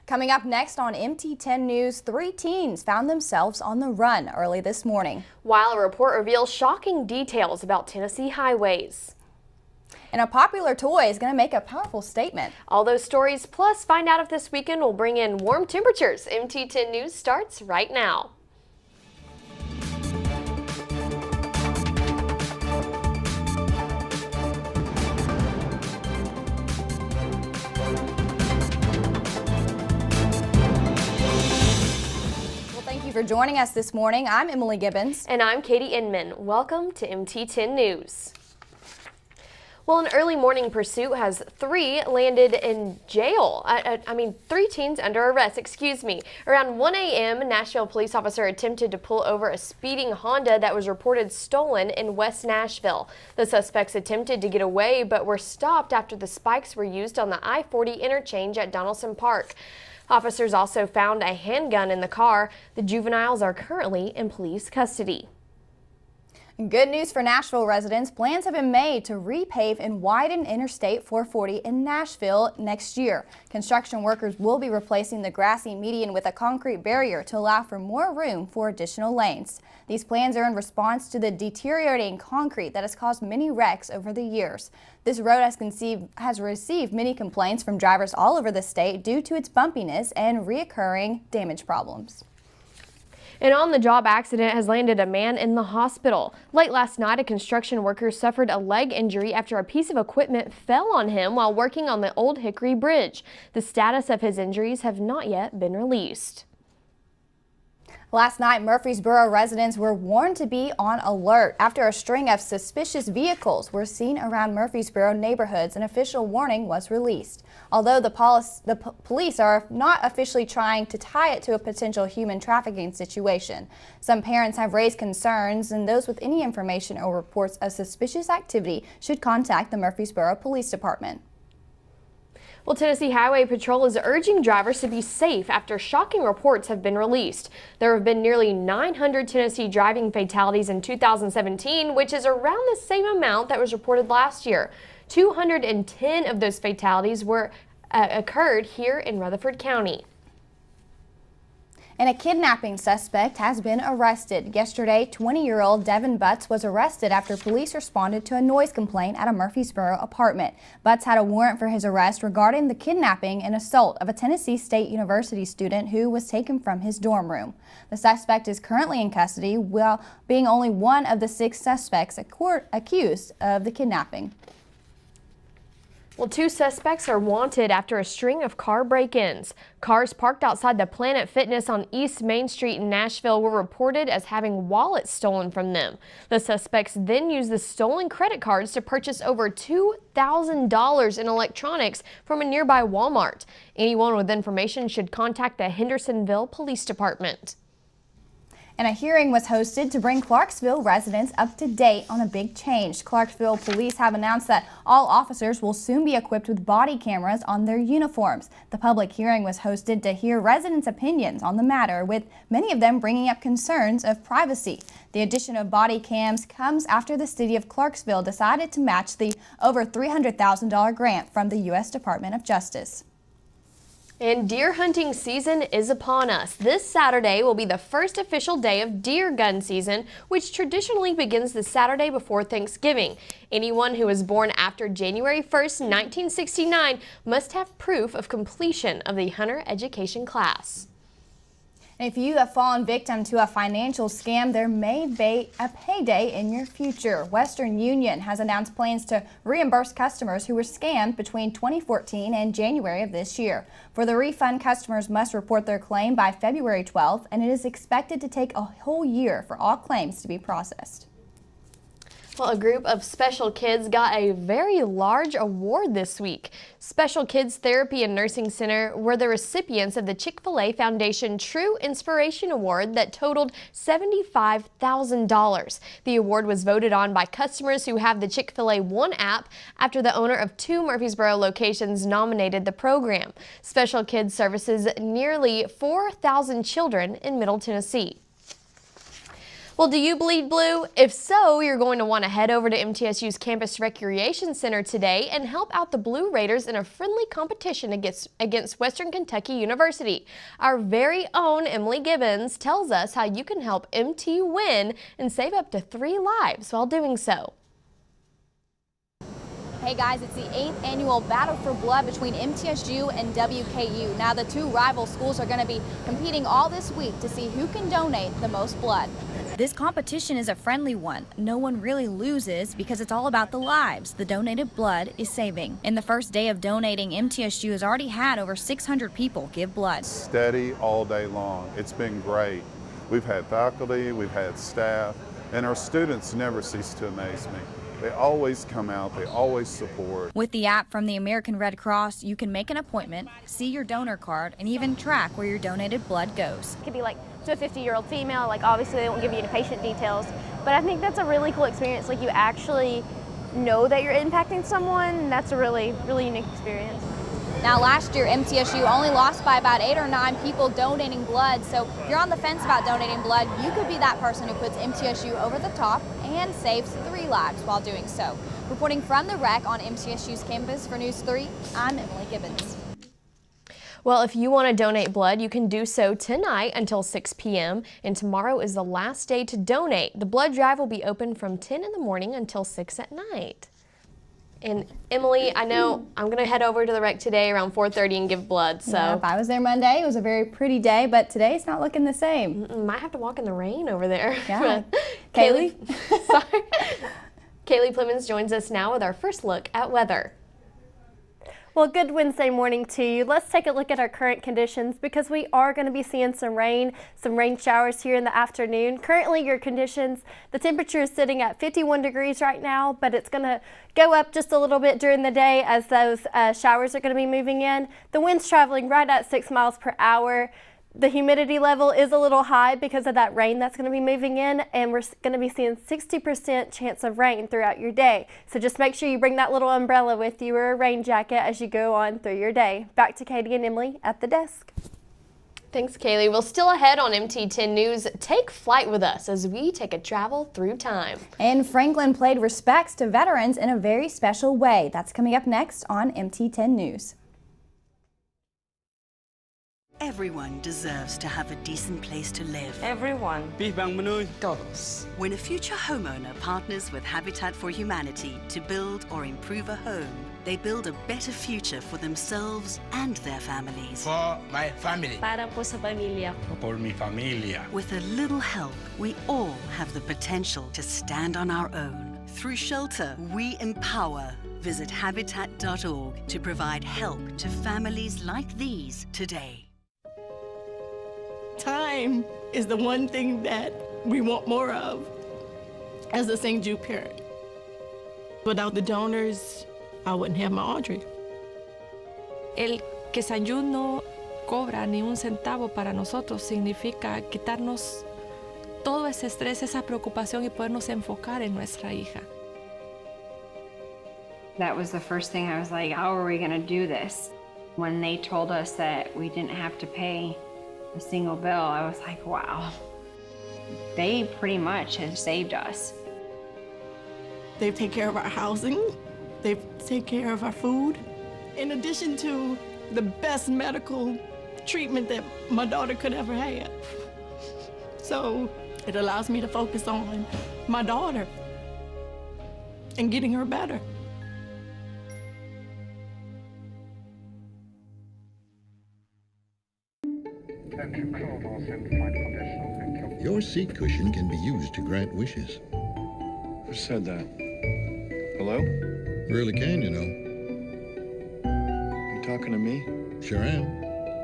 Coming up next on MT10 News, 3 teens found themselves on the run early this morning, while a report reveals shocking details about Tennessee highways. And a popular toy is going to make a powerful statement. All those stories, plus find out if this weekend will bring in warm temperatures. MT10 News starts right now. Thank you for joining us this morning. I'm Emily Gibbons. And I'm Katie Inman. Welcome to MT10 News. Well, an early morning pursuit has 3 landed in jail. 3 teens under arrest, Around 1 a.m., a Nashville police officer attempted to pull over a speeding Honda that was reported stolen in West Nashville. The suspects attempted to get away, but were stopped after the spikes were used on the I-40 interchange at Donaldson Park. Officers also found a handgun in the car. The juveniles are currently in police custody. Good news for Nashville residents. Plans have been made to repave and widen Interstate 440 in Nashville next year. Construction workers will be replacing the grassy median with a concrete barrier to allow for more room for additional lanes. These plans are in response to the deteriorating concrete that has caused many wrecks over the years. This road has received many complaints from drivers all over the state due to its bumpiness and reoccurring damage problems. An on-the-job accident has landed a man in the hospital. Late last night, a construction worker suffered a leg injury after a piece of equipment fell on him while working on the Old Hickory Bridge. The status of his injuries have not yet been released. Last night, Murfreesboro residents were warned to be on alert after a string of suspicious vehicles were seen around Murfreesboro neighborhoods. An official warning was released. Although the police are not officially trying to tie it to a potential human trafficking situation. Some parents have raised concerns, and those with any information or reports of suspicious activity should contact the Murfreesboro Police Department. Well, Tennessee Highway Patrol is urging drivers to be safe after shocking reports have been released. There have been nearly 900 Tennessee driving fatalities in 2017, which is around the same amount that was reported last year. 210 of those fatalities occurred here in Rutherford County. And a kidnapping suspect has been arrested. Yesterday, 20-year-old Devin Butts was arrested after police responded to a noise complaint at a Murfreesboro apartment. Butts had a warrant for his arrest regarding the kidnapping and assault of a Tennessee State University student who was taken from his dorm room. The suspect is currently in custody, while being only one of the 6 suspects accused of the kidnapping. Well, 2 suspects are wanted after a string of car break-ins. Cars parked outside the Planet Fitness on East Main Street in Nashville were reported as having wallets stolen from them. The suspects then used the stolen credit cards to purchase over $2,000 in electronics from a nearby Walmart. Anyone with information should contact the Hendersonville Police Department. And a hearing was hosted to bring Clarksville residents up to date on a big change. Clarksville police have announced that all officers will soon be equipped with body cameras on their uniforms. The public hearing was hosted to hear residents' opinions on the matter, with many of them bringing up concerns of privacy. The addition of body cams comes after the city of Clarksville decided to match the over $300,000 grant from the U.S. Department of Justice. And deer hunting season is upon us. This Saturday will be the first official day of deer gun season, which traditionally begins the Saturday before Thanksgiving. Anyone who was born after January 1st, 1969 must have proof of completion of the hunter education class. And if you have fallen victim to a financial scam, there may be a payday in your future. Western Union has announced plans to reimburse customers who were scammed between 2014 and January of this year. For the refund, customers must report their claim by February 12th, and it is expected to take a whole year for all claims to be processed. Well, a group of special kids got a very large award this week. Special Kids Therapy and Nursing Center were the recipients of the Chick-fil-A Foundation True Inspiration Award that totaled $75,000. The award was voted on by customers who have the Chick-fil-A One app after the owner of 2 Murfreesboro locations nominated the program. Special Kids services nearly 4,000 children in Middle Tennessee. Well, do you bleed blue? If so, you're going to want to head over to MTSU's Campus Recreation Center today and help out the Blue Raiders in a friendly competition against Western Kentucky University. Our very own Emily Gibbons tells us how you can help MT win and save up to 3 lives while doing so. Hey guys, it's the 8th annual Battle for Blood between MTSU and WKU. Now the two rival schools are going to be competing all this week to see who can donate the most blood. This competition is a friendly one. No one really loses because it's all about the lives the donated blood is saving. In the first day of donating, MTSU has already had over 600 people give blood. Steady all day long. It's been great. We've had faculty, we've had staff, and our students never cease to amaze me. They always come out, they always support. With the app from the American Red Cross, you can make an appointment, see your donor card, and even track where your donated blood goes. It could be like to a 50-year-old female, like obviously they won't give you any patient details, but I think that's a really cool experience. Like you actually know that you're impacting someone, and that's a really, really unique experience. Now last year, MTSU only lost by about 8 or 9 people donating blood, so if you're on the fence about donating blood, you could be that person who puts MTSU over the top and saves 3 lives while doing so. Reporting from the rec on MTSU's campus for News 3, I'm Emily Gibbons. Well, if you want to donate blood, you can do so tonight until 6 p.m. and tomorrow is the last day to donate. The blood drive will be open from 10 in the morning until 6 at night. And Emily, I know I'm going to head over to the rec today around 4:30 and give blood. So yeah, if I was there Monday, it was a very pretty day, but today it's not looking the same. Might have to walk in the rain over there. Yeah. Kaylee, sorry. Kaylee Plemons joins us now with our first look at weather. Well, good Wednesday morning to you. Let's take a look at our current conditions because we are going to be seeing some rain showers here in the afternoon. Currently, your conditions, the temperature is sitting at 51 degrees right now, but it's going to go up just a little bit during the day as those showers are going to be moving in. The wind's traveling right at 6 miles per hour. The humidity level is a little high because of that rain that's going to be moving in, and we're going to be seeing 60% chance of rain throughout your day. So just make sure you bring that little umbrella with you or a rain jacket as you go on through your day. Back to Katie and Emily at the desk. Thanks, Kaylee. Well, still ahead on MT10 News, take flight with us as we take a travel through time. And Franklin paid respects to veterans in a very special way. That's coming up next on MT10 News. Everyone deserves to have a decent place to live. Everyone. Todos. When a future homeowner partners with Habitat for Humanity to build or improve a home, they build a better future for themselves and their families. For my family. Para po sa pamilya ko. Por mi familia. With a little help, we all have the potential to stand on our own. Through shelter, we empower. Visit habitat.org to provide help to families like these today. Time is the one thing that we want more of as a St. Jude parent. Without the donors, I wouldn't have my Audrey. El que St. Jude no cobra ni un centavo para nosotros significa quitarnos todo ese estrés, esa preocupación y podernos enfocar en nuestra hija. That was the first thing I was like, how are we gonna do this? When they told us that we didn't have to pay a single bill, I was like, wow, they pretty much have saved us. They take care of our housing, they take care of our food, in addition to the best medical treatment that my daughter could ever have. So it allows me to focus on my daughter and getting her better. Your seat cushion can be used to grant wishes. Who said that? Hello? Really can, you know. You talking to me? Sure am.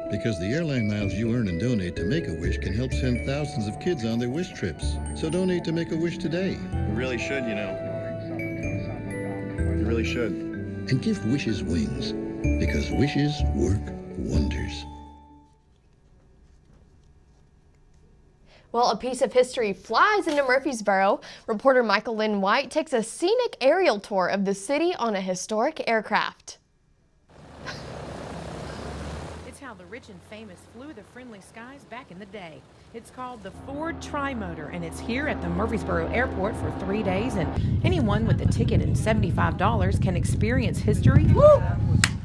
Because the airline miles you earn and donate to Make-A-Wish can help send thousands of kids on their wish trips. So donate to Make-A-Wish today. You really should, you know. You really should. And give wishes wings. Because wishes work wonders. Well, a piece of history flies into Murfreesboro. Reporter Michael Lynn White takes a scenic aerial tour of the city on a historic aircraft. It's how the rich and famous flew the friendly skies back in the day. It's called the Ford Tri-Motor, and it's here at the Murfreesboro Airport for 3 days, and anyone with a ticket and $75 can experience history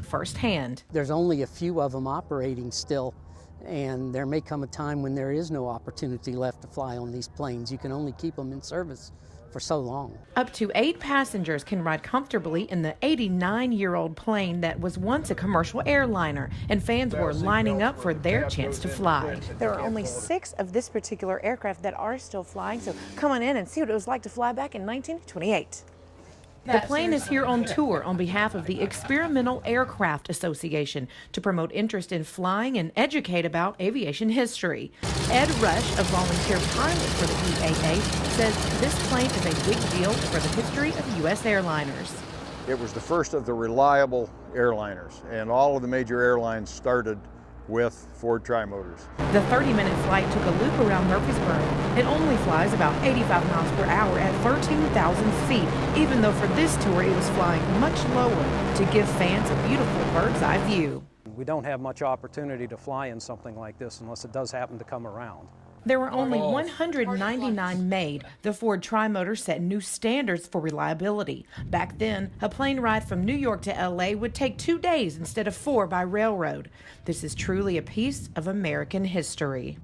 firsthand. There's only a few of them operating still, and there may come a time when there is no opportunity left to fly on these planes. You can only keep them in service for so long. Up to 8 passengers can ride comfortably in the 89-year-old plane that was once a commercial airliner, and fans were lining up for their chance to fly. There are only 6 of this particular aircraft that are still flying, so come on in and see what it was like to fly back in 1928. The plane is here on tour on behalf of the Experimental Aircraft Association to promote interest in flying and educate about aviation history. Ed Rush, a volunteer pilot for the EAA, says this plane is a big deal for the history of U.S. airliners. It was the first of the reliable airliners, and all of the major airlines started with Ford Tri-Motors. The 30-minute flight took a loop around Murfreesboro. It only flies about 85 miles per hour at 13,000 feet, even though for this tour it was flying much lower to give fans a beautiful bird's eye view. We don't have much opportunity to fly in something like this unless it does happen to come around. There were only 199 made. The Ford Tri-Motor set new standards for reliability. Back then, a plane ride from New York to LA would take 2 days instead of 4 by railroad. This is truly a piece of American history.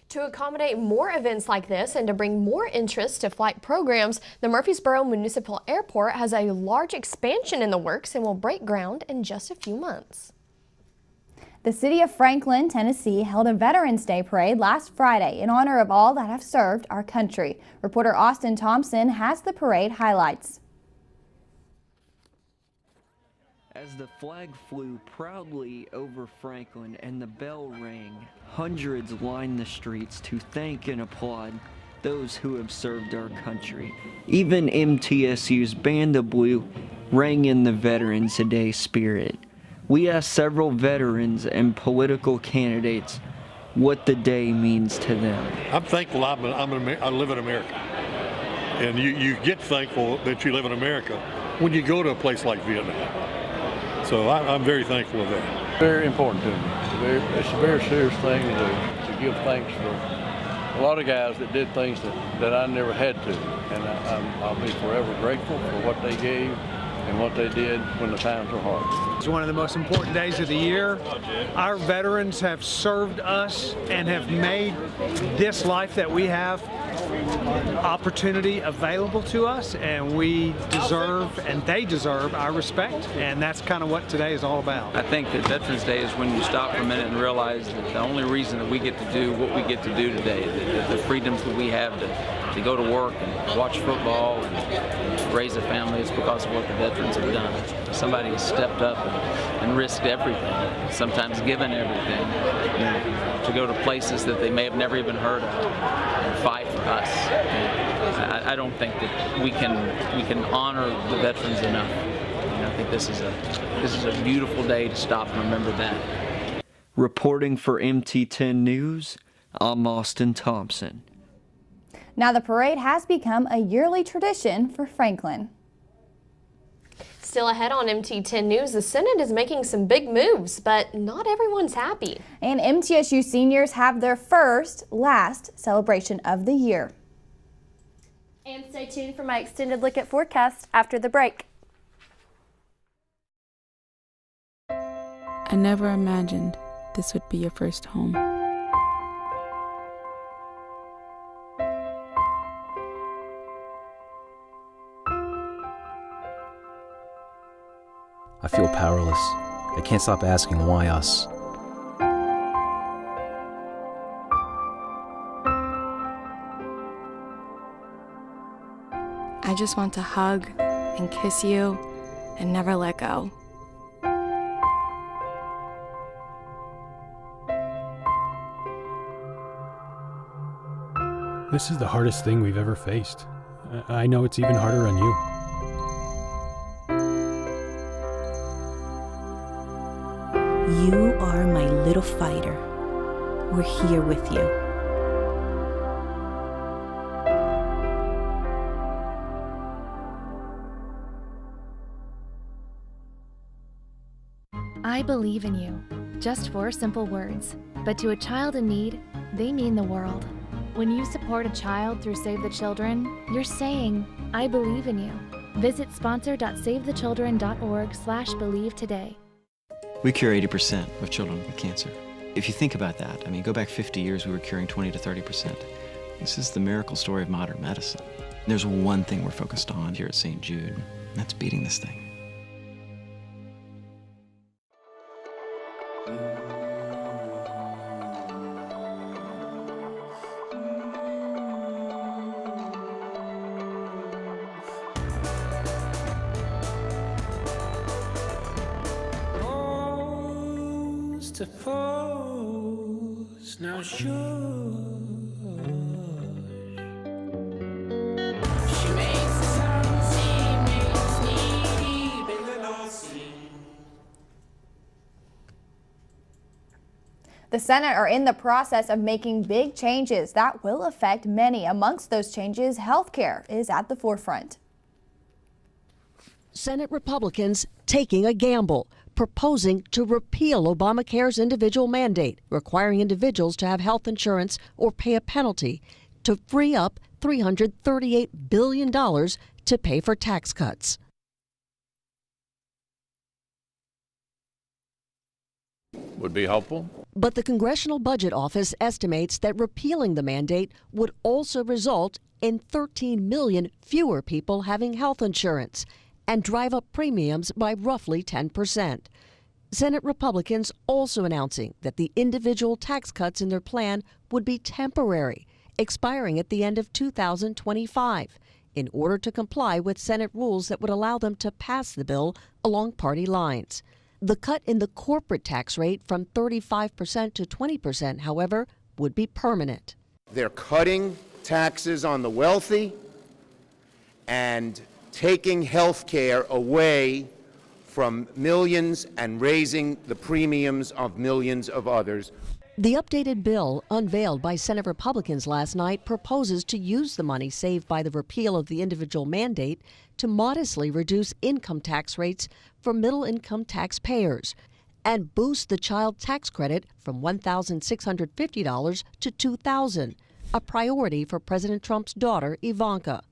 To accommodate more events like this and to bring more interest to flight programs, the Murfreesboro Municipal Airport has a large expansion in the works and will break ground in just a few months. The city of Franklin, Tennessee held a Veterans Day parade last Friday in honor of all that have served our country. Reporter Austin Thompson has the parade highlights. As the flag flew proudly over Franklin and the bell rang, hundreds lined the streets to thank and applaud those who have served our country. Even MTSU's Band of Blue rang in the Veterans Day spirit. We asked several veterans and political candidates what the day means to them. I'm thankful I live in America. And you get thankful that you live in America when you go to a place like Vietnam. So I'm very thankful of that. Very important to me. It's a very serious thing to give thanks for a lot of guys that did things that I never had to. And I'll be forever grateful for what they gave and what they did when the times were hard. It's one of the most important days of the year. Our veterans have served us and have made this life that we have opportunity available to us, and we deserve and they deserve our respect, and that's kind of what today is all about. I think that Veterans Day is when you stop for a minute and realize that the only reason that we get to do what we get to do today, the freedoms that we have to go to work and watch football and raise a family, is because of what the veterans have done. Somebody has stepped up and risked everything, sometimes given everything, to go to places that they may have never even heard of and fight for us. And I don't think that we can honor the veterans enough. And I think this is a beautiful day to stop and remember that. Reporting for MT10 News, I'm Austin Thompson. Now the parade has become a yearly tradition for Franklin. Still ahead on MT10 News, the Senate is making some big moves, but not everyone's happy. And MTSU seniors have their last celebration of the year. And stay tuned for my extended look at forecast after the break. I never imagined this would be your first home. I feel powerless. I can't stop asking why us. I just want to hug and kiss you and never let go. This is the hardest thing we've ever faced. I know it's even harder on you. You are my little fighter. We're here with you. I believe in you. Just 4 simple words, but to a child in need, they mean the world. When you support a child through Save the Children, you're saying, I believe in you. Visit sponsor.savethechildren.org/believe today. We cure 80% of children with cancer. If you think about that, I mean, go back 50 years, we were curing 20 to 30%. This is the miracle story of modern medicine. There's one thing we're focused on here at St. Jude, and that's beating this thing. To pose, now sure. She makes the sound seem, makes me deep in the lost scene. The Senate are in the process of making big changes that will affect many. Amongst those changes, health care is at the forefront. Senate Republicans taking a gamble, proposing to repeal Obamacare's individual mandate, requiring individuals to have health insurance or pay a penalty to free up $338 billion to pay for tax cuts. Would be helpful. But the Congressional Budget Office estimates that repealing the mandate would also result in 13 million fewer people having health insurance and drive up premiums by roughly 10%. Senate Republicans also announcing that the individual tax cuts in their plan would be temporary, expiring at the end of 2025, in order to comply with Senate rules that would allow them to pass the bill along party lines. The cut in the corporate tax rate from 35% to 20%, however, would be permanent. They're cutting taxes on the wealthy and taking health care away from millions and raising the premiums of millions of others. The updated bill, unveiled by Senate Republicans last night, proposes to use the money saved by the repeal of the individual mandate to modestly reduce income tax rates for middle-income taxpayers and boost the child tax credit from $1,650 to $2,000, a priority for President Trump's daughter, Ivanka.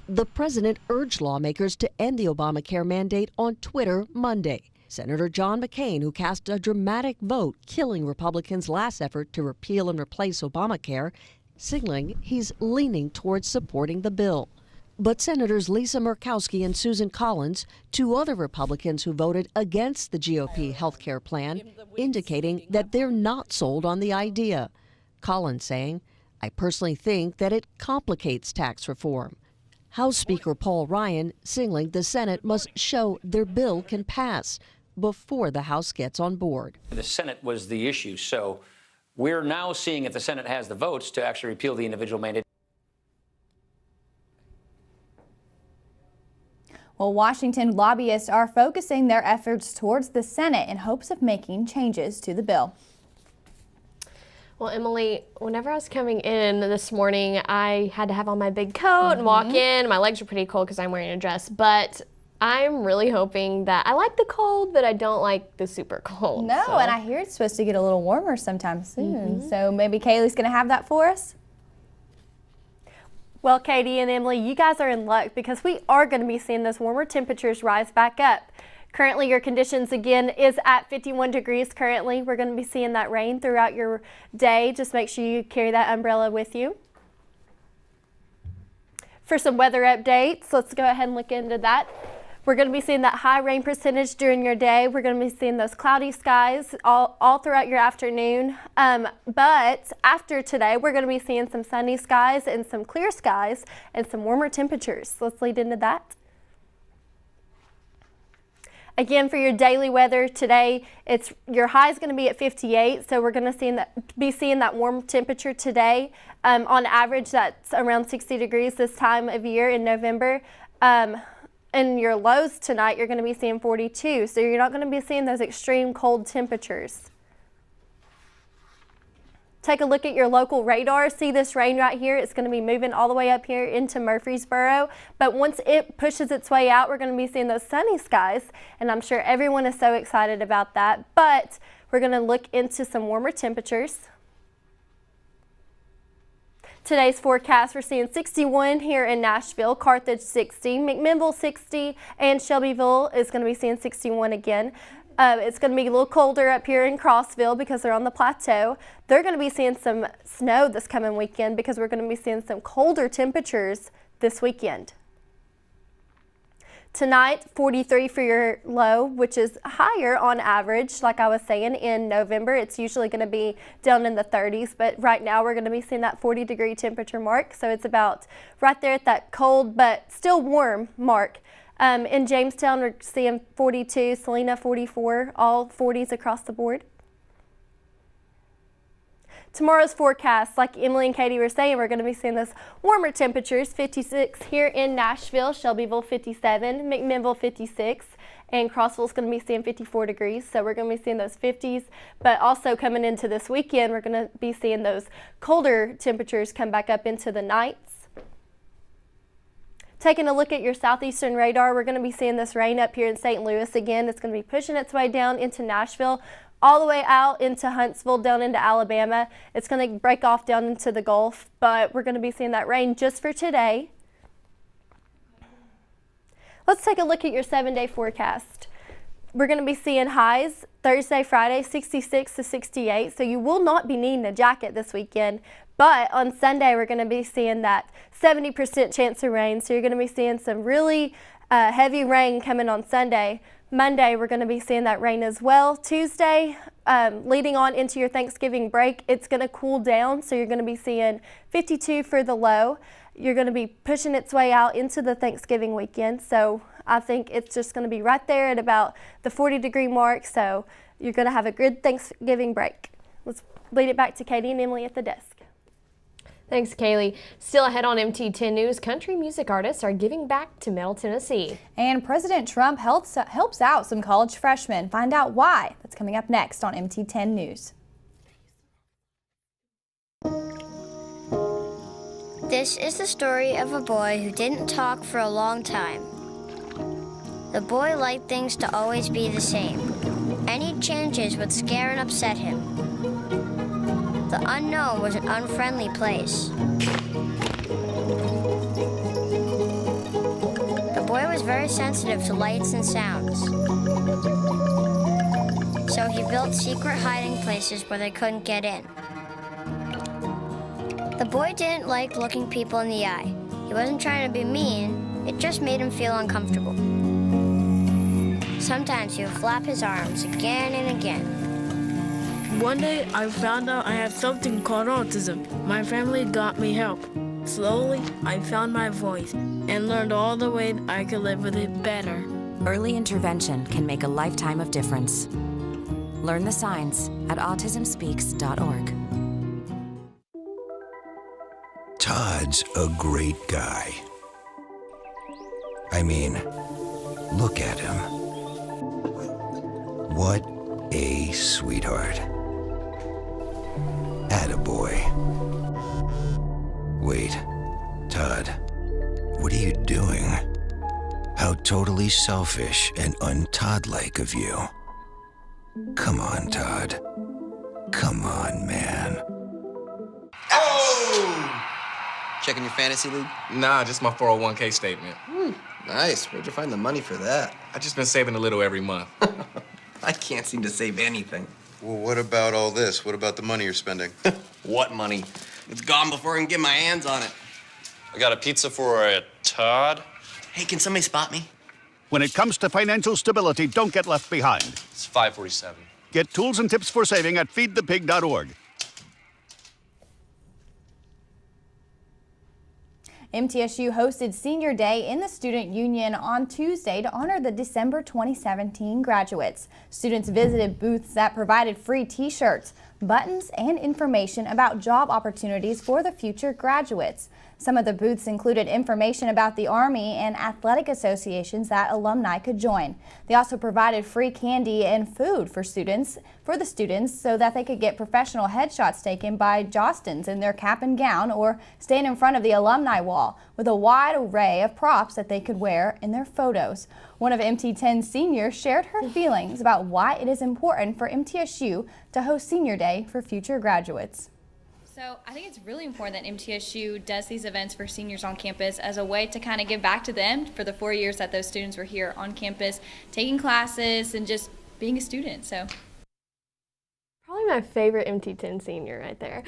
The president urged lawmakers to end the Obamacare mandate on Twitter Monday. Senator John McCain, who cast a dramatic vote killing Republicans' last effort to repeal and replace Obamacare, signaling he's leaning towards supporting the bill. But Senators Lisa Murkowski and Susan Collins, 2 other Republicans who voted against the GOP health care plan, indicating that they're not sold on the idea. Collins saying, I personally think that it complicates tax reform. House Speaker Paul Ryan signaling the Senate must show their bill can pass before the House gets on board. The Senate was the issue, so we're now seeing if the Senate has the votes to actually repeal the individual mandate. Well, Washington lobbyists are focusing their efforts towards the Senate in hopes of making changes to the bill. Well, Emily, whenever I was coming in this morning, I had to have on my big coat and walk in. My legs are pretty cold because I'm wearing a dress, but I'm really hoping that I like the cold, but I don't like the super cold. No, and I hear it's supposed to get a little warmer sometime soon. So maybe Kaylee's going to have that for us? Well, Katie and Emily, you guys are in luck because we are going to be seeing those warmer temperatures rise back up. Currently, your conditions again is at 51 degrees currently. We're going to be seeing that rain throughout your day. Just make sure you carry that umbrella with you. For some weather updates, let's go ahead and look into that. We're going to be seeing that high rain percentage during your day. We're going to be seeing those cloudy skies all throughout your afternoon. But after today, we're going to be seeing some sunny skies and some clear skies and some warmer temperatures. Let's lead into that. Again, for your daily weather today, your high is going to be at 58, so we're going to be seeing that warm temperature today. On average, that's around 60 degrees this time of year in November. And your lows tonight, you're going to be seeing 42, so you're not going to be seeing those extreme cold temperatures. Take a look at your local radar. See this rain right here? It's going to be moving all the way up here into Murfreesboro. But once it pushes its way out, we're going to be seeing those sunny skies. And I'm sure everyone is so excited about that. But we're going to look into some warmer temperatures. Today's forecast, we're seeing 61 here in Nashville, Carthage 60, McMinnville 60, and Shelbyville is going to be seeing 61 again. It's going to be a little colder up here in Crossville because they're on the plateau. They're going to be seeing some snow this coming weekend because we're going to be seeing some colder temperatures this weekend. Tonight, 43 for your low, which is higher on average. Like I was saying, in November, it's usually going to be down in the 30s, but right now we're going to be seeing that 40-degree temperature mark. So it's about right there at that cold but still warm mark. In Jamestown, we're seeing 42, Salina 44, all 40s across the board. Tomorrow's forecast, like Emily and Katie were saying, we're going to be seeing those warmer temperatures, 56 here in Nashville, Shelbyville 57, McMinnville 56, and Crossville is going to be seeing 54 degrees. So we're going to be seeing those 50s, but also coming into this weekend, we're going to be seeing those colder temperatures come back up into the nights. Taking a look at your southeastern radar, we're going to be seeing this rain up here in St. Louis again. It's going to be pushing its way down into Nashville, all the way out into Huntsville, down into Alabama. It's going to break off down into the Gulf, but we're going to be seeing that rain just for today. Let's take a look at your 7-day forecast. We're going to be seeing highs Thursday, Friday, 66 to 68, so you will not be needing a jacket this weekend. But on Sunday, we're going to be seeing that 70% chance of rain, so you're going to be seeing some really heavy rain coming on Sunday. Monday, we're going to be seeing that rain as well. Tuesday, leading on into your Thanksgiving break, it's going to cool down, so you're going to be seeing 52 for the low. You're going to be pushing its way out into the Thanksgiving weekend, so I think it's just going to be right there at about the 40-degree mark, so you're going to have a good Thanksgiving break. Let's lead it back to Katie and Emily at the desk. Thanks, Kaylee. Still ahead on MT10 News, country music artists are giving back to Middle Tennessee. And President Trump helps out some college freshmen. Find out why. That's coming up next on MT10 News. This is the story of a boy who didn't talk for a long time. The boy liked things to always be the same. Any changes would scare and upset him. The unknown was an unfriendly place. The boy was very sensitive to lights and sounds. So he built secret hiding places where they couldn't get in. The boy didn't like looking people in the eye. He wasn't trying to be mean, it just made him feel uncomfortable. Sometimes he would flap his arms again and again. One day, I found out I had something called autism. My family got me help. Slowly, I found my voice and learned all the ways I could live with it better. Early intervention can make a lifetime of difference. Learn the signs at autismspeaks.org. Todd's a great guy. I mean, look at him. What a sweetheart. Attaboy. Wait, Todd, what are you doing? How totally selfish and un-Todd-like of you. Come on, Todd. Come on, man. Oh! Checking your fantasy league? Nah, just my 401k statement. Nice. Where'd you find the money for that? I just been saving a little every month. I can't seem to save anything. Well, what about all this? What about the money you're spending? What money? It's gone before I can get my hands on it. I got a pizza for a Todd. Hey, can somebody spot me? When it comes to financial stability, don't get left behind. It's 547. Get tools and tips for saving at feedthepig.org. MTSU hosted Senior Day in the Student Union on Tuesday to honor the December 2017 graduates. Students visited booths that provided free t-shirts, buttons, and information about job opportunities for the future graduates. Some of the booths included information about the Army and athletic associations that alumni could join. They also provided free candy and food for the students so that they could get professional headshots taken by Jostens in their cap and gown or stand in front of the alumni wall with a wide array of props that they could wear in their photos. One of MT10's seniors shared her feelings about why it is important for MTSU to host Senior Day for future graduates. So I think it's really important that MTSU does these events for seniors on campus as a way to kind of give back to them for the 4 years that those students were here on campus, taking classes and just being a student. So. Probably my favorite MT10 senior right there.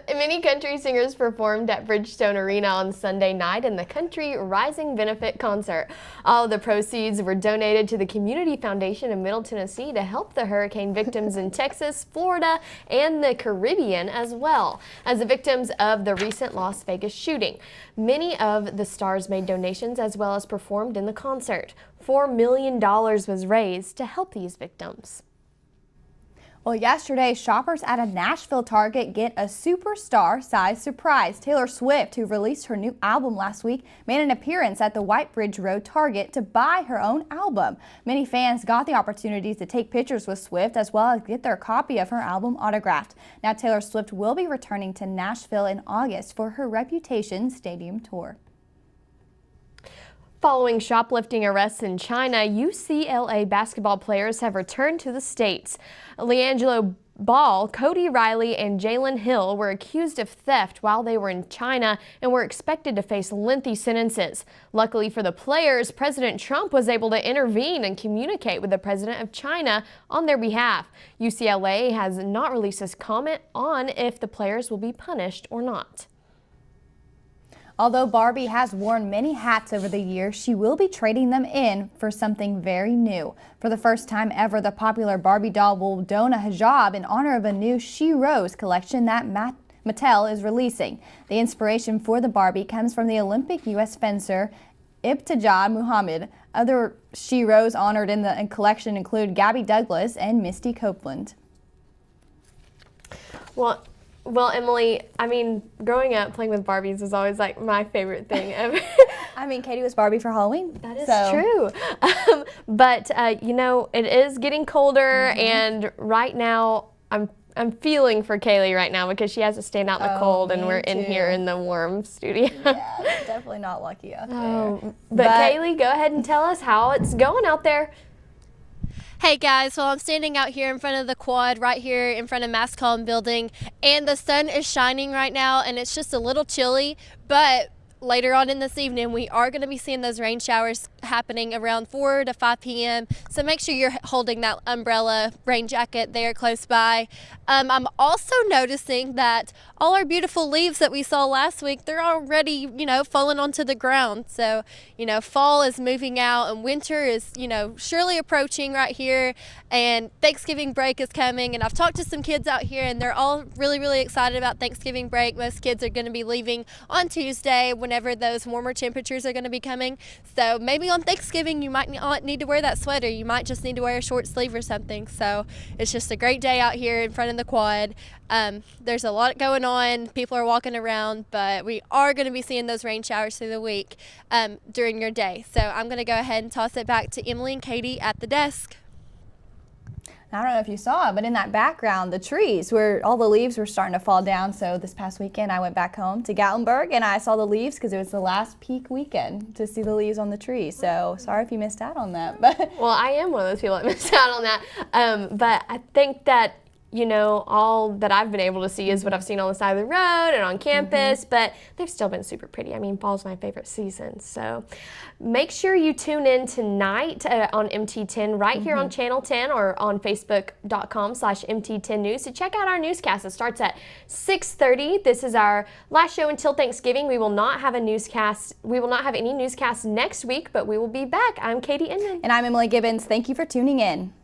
Many country singers performed at Bridgestone Arena on Sunday night in the Country Rising Benefit Concert. All of the proceeds were donated to the Community Foundation of Middle Tennessee to help the hurricane victims in Texas, Florida, and the Caribbean, as well as the victims of the recent Las Vegas shooting. Many of the stars made donations as well as performed in the concert. $4 million was raised to help these victims. Well, yesterday, shoppers at a Nashville Target get a superstar-sized surprise. Taylor Swift, who released her new album last week, made an appearance at the White Bridge Road Target to buy her own album. Many fans got the opportunity to take pictures with Swift as well as get their copy of her album autographed. Now, Taylor Swift will be returning to Nashville in August for her Reputation Stadium tour. Following shoplifting arrests in China, UCLA basketball players have returned to the States. LeAngelo Ball, Cody Riley, and Jalen Hill were accused of theft while they were in China and were expected to face lengthy sentences. Luckily for the players, President Trump was able to intervene and communicate with the president of China on their behalf. UCLA has not released a comment on if the players will be punished or not. Although Barbie has worn many hats over the years, she will be trading them in for something very new. For the first time ever, the popular Barbie doll will don a hijab in honor of a new She Rose collection that Mattel is releasing. The inspiration for the Barbie comes from the Olympic U.S. fencer Ibtihaj Muhammad. Other She Rose honored in the collection include Gabby Douglas and Misty Copeland. Well, Emily, I mean, growing up playing with Barbies was always like my favorite thing ever. I mean, Katie was Barbie for Halloween. That is true. But you know, it is getting colder, and right now I'm feeling for Kaylee right now because she has to stand out in the cold, and we're in here in the warm studio. Yeah, definitely not lucky out there. But Kaylee, go ahead and tell us how it's going out there. Hey guys, well I'm standing out here in front of the quad right here in front of Mascom building, and the sun is shining right now and it's just a little chilly, but later on in this evening we are going to be seeing those rain showers happening around 4 to 5 p.m. So make sure you're holding that umbrella rain jacket there close by. I'm also noticing that all our beautiful leaves that we saw last week, they're already, falling onto the ground. So, fall is moving out and winter is, surely approaching right here, and Thanksgiving break is coming. And I've talked to some kids out here and they're all really, really excited about Thanksgiving break. Most kids are going to be leaving on Tuesday whenever those warmer temperatures are going to be coming. So maybe on Thanksgiving you might not need to wear that sweater. You might just need to wear a short sleeve or something. So it's just a great day out here in front of the quad. There's a lot going on. People are walking around, but we are going to be seeing those rain showers through the week during your day. So I'm going to go ahead and toss it back to Emily and Katie at the desk. I don't know if you saw it, but in that background, the trees where all the leaves were starting to fall down. So this past weekend, I went back home to Gatlinburg and I saw the leaves because it was the last peak weekend to see the leaves on the trees. So sorry if you missed out on that. But well, I am one of those people that missed out on that. But I think that all that I've been able to see is what I've seen on the side of the road and on campus, but they've still been super pretty. I mean, fall's my favorite season. So make sure you tune in tonight on MT10 right here on Channel 10 or on Facebook.com/MT10 News to check out our newscast. It starts at 6:30. This is our last show until Thanksgiving. We will not have a newscast. We will not have any newscasts next week, but we will be back. I'm Katie Inman. And I'm Emily Gibbons. Thank you for tuning in.